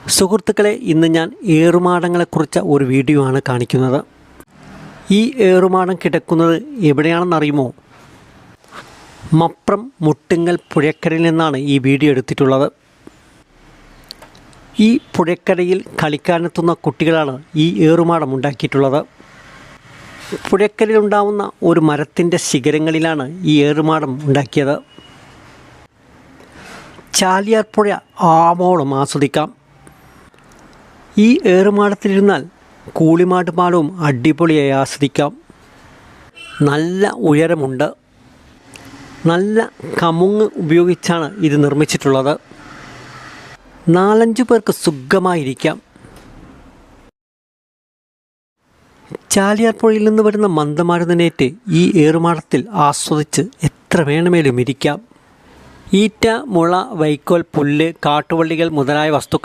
സുഹൃത്തുക്കളെ, ഇന്ന് ഞാൻ ഏറുമാടങ്ങളെക്കുറിച്ച ഒരു വീഡിയോ ആണ് കാണിക്കുന്നത്. ഈ ഏറുമാടം കിടക്കുന്നത് എവിടെയാണെന്നറിയുമോ? മപ്രം മുട്ടുങ്ങൽ പുഴക്കരയിൽ നിന്നാണ് ഈ വീഡിയോ എടുത്തിട്ടുള്ളത്. ഈ പുഴക്കരയിൽ കളിക്കാനെത്തുന്ന കുട്ടികളാണ് ഈ ഏറുമാടം ഉണ്ടാക്കിയിട്ടുള്ളത്. പുഴക്കരയിലുണ്ടാവുന്ന ഒരു മരത്തിൻ്റെ ശിഖരങ്ങളിലാണ് ഈ ഏറുമാടം ഉണ്ടാക്കിയത്. ചാലിയാർ പുഴ ആവോളം ആസ്വദിക്കാം. ഈ ഏറുമാടത്തിലിരുന്നാൽ കൂളിമാട് പാലവും അടിപൊളിയായി ആസ്വദിക്കാം. നല്ല ഉയരമുണ്ട്. നല്ല കമുങ്ങ് ഉപയോഗിച്ചാണ് ഇത് നിർമ്മിച്ചിട്ടുള്ളത്. 4-5 പേർക്ക് സുഖമായിരിക്കാം. ചാലിയാർ പുഴയിൽ നിന്ന് വരുന്ന മന്ദമാരുതനേറ്റ് ഈ ഏറുമാടത്തിൽ ആസ്വദിച്ച് എത്ര വേണമെങ്കിലും ഇരിക്കാം. ഈറ്റ, മുള, വൈക്കോൽ, പുല്ല്, കാട്ടുവള്ളികൾ മുതലായ വസ്തുക്കൾ